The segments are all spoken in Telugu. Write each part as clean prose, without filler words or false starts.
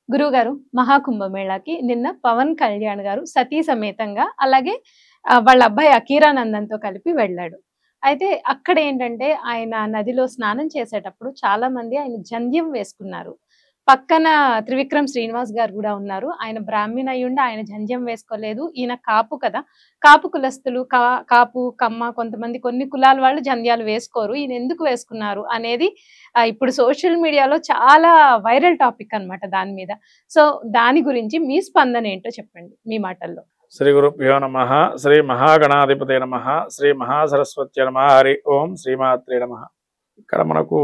గురువుగారు, మహాకుంభమేళాకి నిన్న పవన్ కళ్యాణ్ గారు సతీ సమేతంగా అలాగే వాళ్ళ అబ్బాయి అకీరానందన్‌తో కలిపి వెళ్ళాడు. అయితే అక్కడేంటంటే ఆయన నదిలో స్నానం చేసేటప్పుడు చాలామంది ఆయన జంధ్యం వేసుకున్నారు. పక్కన త్రివిక్రమ్ శ్రీనివాస్ గారు గూడా ఉన్నారు. ఆయన బ్రాహ్మీణ అయ్యుండి ఆయన జంధ్యం వేసుకోలేదు. ఈయన కాపు కదా! కాపు కులస్తులు కాపు, కమ్మ కొంతమంది కొన్ని కులాల వాళ్ళు జంధ్యాలు వేసుకోరు. ఈయన ఎందుకు వేసుకున్నారు అనేది ఇప్పుడు సోషల్ మీడియాలో చాలా వైరల్ టాపిక్ అన్నమాట దాని మీద. సో, దాని గురించి మీ స్పందన ఏంటో చెప్పండి మీ మాటల్లో. శ్రీ గురుభ్యో నమః. శ్రీ మహాగణాధిపతే నమః. శ్రీ మహాసరస్వత్యై నమః. హరి ఓం శ్రీమాత్రే నమః. ఇక్కడ మనకు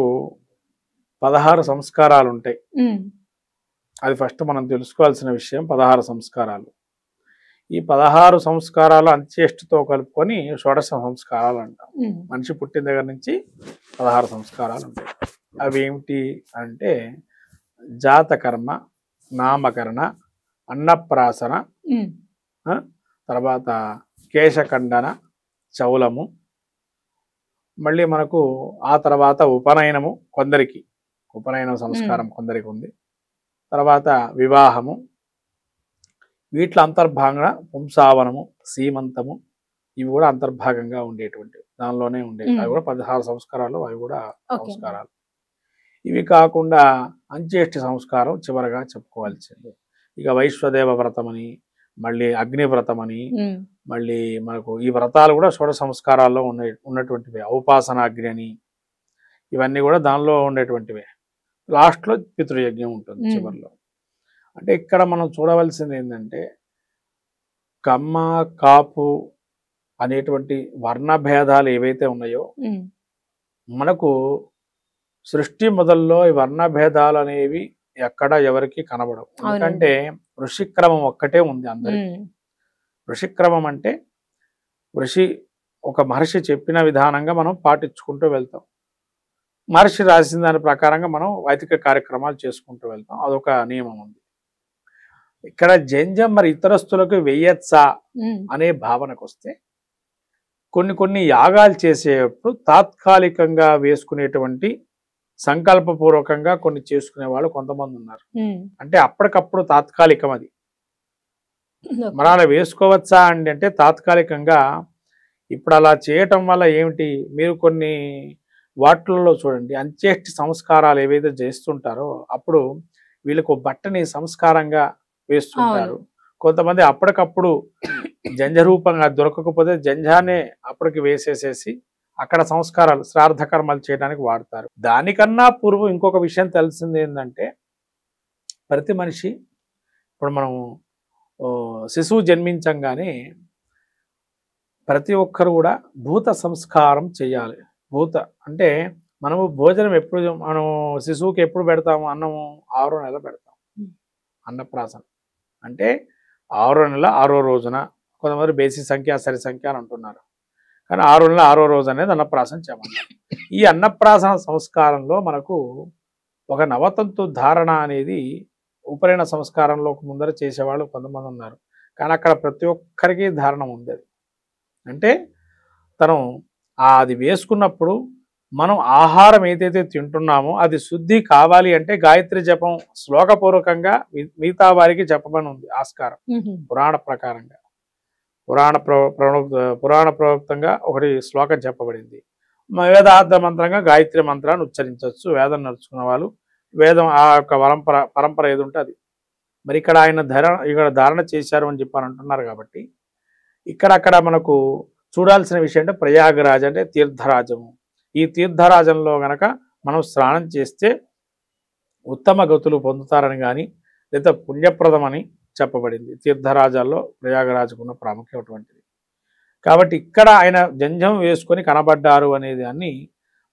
16 సంస్కారాలు ఉంటాయి. అది ఫస్ట్ మనం తెలుసుకోవాల్సిన విషయం. 16 సంస్కారాలు. ఈ 16 సంస్కారాలు అంత్యేష్టితో కలుపుకొని షోడశ సంస్కారాలు అంటాం. మనిషి పుట్టిన దగ్గర నుంచి 16 సంస్కారాలు ఉంటాయి. అవి ఏమిటి అంటే జాతకర్మ, నామకరణ, అన్నప్రాసన, తర్వాత కేశఖండన, చౌలము, మళ్ళీ మనకు ఆ తర్వాత ఉపనయనము, కొందరికి ఉపనయన సంస్కారం కొందరికి ఉంది, తర్వాత వివాహము, వీటిలో అంతర్భాగంగా పుంసావనము, సీమంతము, ఇవి కూడా అంతర్భాగంగా ఉండేటువంటి దానిలోనే ఉండేవి. అవి కూడా 16 సంస్కారాలు. అవి కూడా సంస్కారాలు. ఇవి కాకుండా అంత్యేష్టి సంస్కారం చివరగా చెప్పుకోవాల్సింది. ఇక వైశ్వదేవ వ్రతమని, మళ్ళీ అగ్ని వ్రతమని, మళ్ళీ మనకు ఈ వ్రతాలు కూడా షోడశ సంస్కారాల్లో ఉన్నటువంటివే. ఔపాసన అగ్ని అని, ఇవన్నీ కూడా దానిలో ఉండేటువంటివే. లాస్ట్లో పితృయజ్ఞం ఉంటుంది చివరిలో. అంటే ఇక్కడ మనం చూడవలసింది ఏంటంటే కమ్మ, కాపు అనేటువంటి వర్ణ భేదాలు ఏవైతే ఉన్నాయో మనకు సృష్టి మొదల్లో ఈ వర్ణ భేదాలు అనేవి ఎక్కడ ఎవరికి కనబడవు. ఎందుకంటే ఋషిక్రమం ఒక్కటే ఉంది అందరికి. ఋషిక్రమం అంటే ఒక మహర్షి చెప్పిన విధానంగా మనం పాటించుకుంటూ వెళ్తాం. మహర్షి రాసిన దాని ప్రకారంగా మనం వైదిక కార్యక్రమాలు చేసుకుంటూ వెళ్తాం. అదొక నియమం ఉంది. ఇక్కడ జంధ్యం మరి ఇతరస్తులకు వెయ్యొచ్చా అనే భావనకు వస్తే కొన్ని యాగాలు చేసేటప్పుడు తాత్కాలికంగా వేసుకునేటువంటి సంకల్పపూర్వకంగా కొన్ని చేసుకునే వాళ్ళు కొంతమంది ఉన్నారు. అంటే అప్పటికప్పుడు తాత్కాలికం అది. మరి అలా వేసుకోవచ్చా అంటే తాత్కాలికంగా ఇప్పుడు అలా చేయటం వల్ల ఏమిటి, మీరు కొన్ని వాటిల్లో చూడండి అంత్యేష్టి సంస్కారాలు ఏవైతే చేస్తుంటారో అప్పుడు వీళ్ళకు బట్టని సంస్కారంగా వేస్తుంటారు. కొంతమంది అప్పటికప్పుడు జంధ్య రూపంగా దొరకకపోతే జంధ్యానే అప్పటికి వేసేసేసి అక్కడ సంస్కారాలు శ్రాద్ధ కర్మలు చేయడానికి వాడతారు. దానికన్నా పూర్వం ఇంకొక విషయం తెలిసింది ఏంటంటే ప్రతి మనిషి ఇప్పుడు మనం శిశువు జన్మించంగానే ప్రతి ఒక్కరు కూడా భూత సంస్కారం చేయాలి. భూత అంటే మనము భోజనం ఎప్పుడు మనం శిశువుకి ఎప్పుడు పెడతాము, అన్నము 6వ నెల పెడతాం. అన్నప్రాసన అంటే 6వ నెల 6వ రోజున, కొంతమంది బేసి సంఖ్య సరి సంఖ్య అని అంటున్నారు, కానీ 6వ నెల 6వ రోజు అనేది అన్నప్రాసన చేయమన్నారు. ఈ అన్నప్రాసన సంస్కారంలో మనకు ఒక నవతంతు ధారణ అనేది ఉపనయన సంస్కారంలో ముందర చేసేవాళ్ళు కొంతమంది ఉన్నారు. కానీ అక్కడ ప్రతి ఒక్కరికి ధారణ ఉంది. అది అంటే తను అది వేసుకున్నప్పుడు మనం ఆహారం ఏదైతే తింటున్నామో అది శుద్ధి కావాలి అంటే గాయత్రి జపం శ్లోకపూర్వకంగా మిగతా వారికి చెప్పమని ఉంది ఆస్కారం. పురాణ ప్రకారంగా పురాణ ప్రవక్తంగా ఒకటి శ్లోకం చెప్పబడింది. వేదార్థ మంత్రంగా గాయత్రి మంత్రాన్ని ఉచ్చరించవచ్చు వేదం నడుచుకున్న వాళ్ళు. వేదం ఆ యొక్క పరంపర ఏది ఉంటే అది. మరి ఇక్కడ ఆయన ధారణ చేశారు అని చెప్పని అంటున్నారు. కాబట్టి అక్కడ మనకు చూడాల్సిన విషయం అంటే ప్రయాగరాజ్ అంటే తీర్థరాజము. ఈ తీర్థరాజంలో గనక మనం స్నానం చేస్తే ఉత్తమ గతులు పొందుతారని కానీ లేదా పుణ్యప్రదమని చెప్పబడింది. తీర్థరాజాల్లో ప్రయాగరాజుకున్న ప్రాముఖ్యం అటువంటిది. కాబట్టి ఇక్కడ ఆయన జంధ్యం వేసుకొని కనబడ్డారు అనే దాన్ని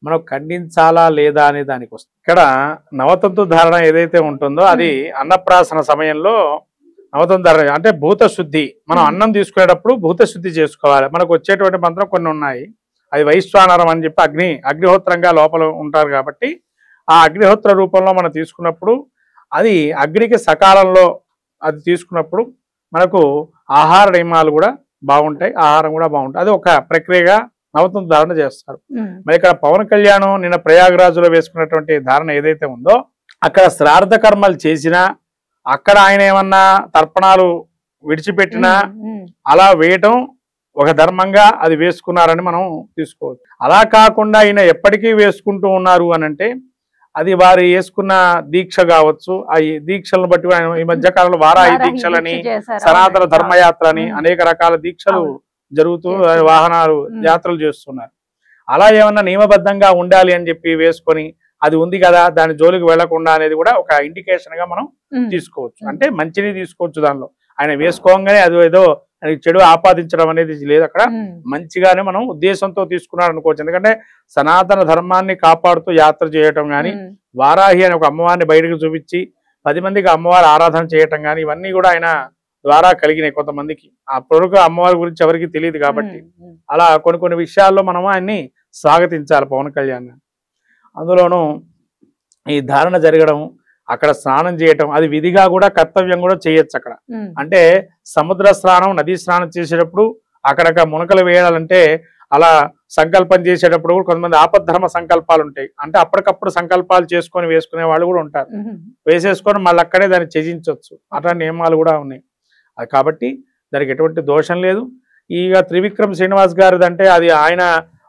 మనం ఖండించాలా లేదా అనే దానికి వస్తుంది. ఇక్కడ నవతంతు ధారణ ఏదైతే ఉంటుందో అది అన్నప్రాసన సమయంలో నవతంతు ధారణ అంటే భూత శుద్ధి. మనం అన్నం తీసుకునేటప్పుడు భూత శుద్ధి చేసుకోవాలి. మనకు వచ్చేటువంటి మంత్రం కొన్ని ఉన్నాయి. అది వైశ్వానరం అని చెప్పి అగ్నిహోత్రంగా లోపల ఉంటారు. కాబట్టి ఆ అగ్నిహోత్ర రూపంలో మనం తీసుకున్నప్పుడు అది అగ్నికి సకాలంలో అది తీసుకున్నప్పుడు మనకు ఆహార నియమాలు కూడా బాగుంటాయి, ఆహారం కూడా బాగుంటాయి. అది ఒక ప్రక్రియగా నవతంతు ధారణ చేస్తారు. మరి ఇక్కడ పవన్ కళ్యాణ్ నిన్న ప్రయాగరాజులో వేసుకున్నటువంటి ధారణ ఏదైతే ఉందో అక్కడ శ్రాద్ధ కర్మలు చేసినా అక్కడ ఆయన ఏమన్నా తర్పణాలు విడిచిపెట్టినా ఉమ్, అలా వేయటం ఒక ధర్మంగా అది వేసుకున్నారని మనం తీసుకోవచ్చు. అలా కాకుండా ఆయన ఎప్పటికీ వేసుకుంటూ ఉన్నారు అని అంటే అది వారు వేసుకున్న దీక్ష కావచ్చు. ఆ దీక్షలను బట్టి ఆయన ఈ మధ్య కాలంలో వారాహి వారాహి దీక్షలని, దీక్ష చేశారు. సనాతన అవునండి. ధర్మయాత్రని ఉమ్. అనేక రకాల దీక్షలు అవును. జరుగుతూ చేస్తున్నారు. వాహనాలు ఉమ్. యాత్రలు చేస్తున్నారు. అలా ఏమన్నా నియమబద్ధంగా ఉండాలి అని చెప్పి వేసుకొని అది ఉంది కదా దాని జోలికి వెళ్లకుండా అనేది కూడా ఒక ఇండికేషన్ గా మనం ఉమ్, తీసుకోవచ్చు. ఉమ్. అంటే మంచిని తీసుకోవచ్చు. దానిలో ఆయన వేసుకోగానే అది ఏదో ఆయనకి చెడు ఆపాదించడం అనేది లేదు. అక్కడ ఉమ్, మంచిగానే మనం ఉద్దేశంతో తీసుకున్నాడు అనుకోవచ్చు. ఎందుకంటే సనాతన ధర్మాన్ని కాపాడుతూ యాత్ర చేయటం కానీ, ఉమ్, వారాహి అని ఒక అమ్మవారిని బయటకు చూపించి 10 మందికి అమ్మవారి ఆరాధన చేయటం కానీ ఇవన్నీ కూడా ఆయన ద్వారా కలిగినాయి కొంతమందికి. అప్పటివరకు అమ్మవారి గురించి ఎవరికి తెలియదు కాబట్టి ఉమ్, అలా కొన్ని విషయాల్లో మనం ఆయన్ని స్వాగతించాలి పవన్ కళ్యాణ్. అందులోనూ ఈ ధారణ జరగడం, అక్కడ స్నానం చేయటం అది విధిగా కూడా కర్తవ్యం కూడా చేయొచ్చు అక్కడ. ఉమ్, అంటే సముద్ర స్నానం, నదీ స్నానం చేసేటప్పుడు అక్కడక్కడ మునకలు వేయాలంటే అలా సంకల్పం చేసేటప్పుడు కూడా కొంతమంది ఆపద్ధర్మ సంకల్పాలు ఉంటాయి. అంటే అప్పటికప్పుడు సంకల్పాలు చేసుకొని వేసుకునే వాళ్ళు కూడా ఉంటారు. ఉమ్, వేసేసుకొని మళ్ళీ అక్కడే దాన్ని త్యజించవచ్చు. అట్లాంటి నియమాలు కూడా ఉన్నాయి. అది కాబట్టి దానికి ఎటువంటి దోషం లేదు. ఇక త్రివిక్రమ్ శ్రీనివాస్ గారిది అంటే అది ఆయన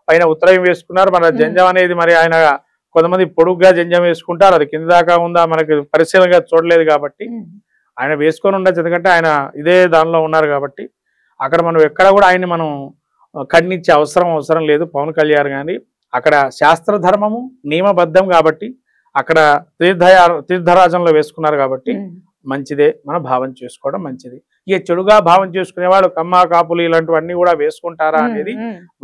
పైన ఉత్తరం వేసుకున్నారు. మన జంజం అనేది మరి ఆయన కొంతమంది పొడుగ్గా జంజం వేసుకుంటారు. అది కింద దాకా ఉందా మనకి పరిశీలనగా చూడలేదు కాబట్టి ఉమ్, ఆయన వేసుకొని ఉండొచ్చు. ఎందుకంటే ఆయన ఇదే దానిలో ఉన్నారు కాబట్టి అక్కడ మనం ఎక్కడ కూడా ఆయన్ని మనం ఖండించే అవసరం లేదు. పవన్ కళ్యాణ్ గాని అక్కడ శాస్త్ర ధర్మము నియమబద్ధం కాబట్టి అక్కడ తీర్థరాజంలో వేసుకున్నారు కాబట్టి ఉమ్. మంచిదే. మనం భావం చేసుకోవడం మంచిది. ఇక చెడుగా భావం చేసుకునేవాడు కమ్మ కాపులు ఇలాంటివన్నీ కూడా వేసుకుంటారా అనేది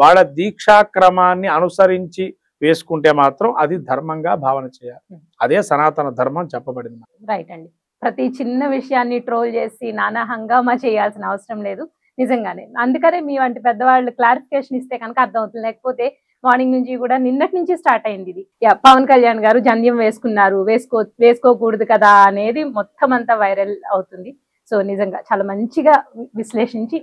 వాళ్ళ దీక్షాక్రమాన్ని అనుసరించి వేసుకుంటే మాత్రం అది ధర్మంగా భావన చేయాలి. అదే సనాతన ధర్మం చెప్పబడింది. రైట్ అండి. ప్రతి చిన్న విషయాన్ని ట్రోల్ చేసి నానా హంగామా చేయాల్సిన అవసరం లేదు నిజంగానే. అందుకనే మీ వంటి పెద్దవాళ్ళు క్లారిఫికేషన్ ఇస్తే కనుక అర్థమవుతుంది. లేకపోతే మార్నింగ్ నుంచి కూడా నిన్నటి నుంచి స్టార్ట్ అయింది ఇది. పవన్ కళ్యాణ్ గారు జంధ్యం వేసుకున్నారు, వేసుకోకూడదు కదా అనేది మొత్తం అంతా వైరల్ అవుతుంది. సో నిజంగా చాలా మంచిగా విశ్లేషించి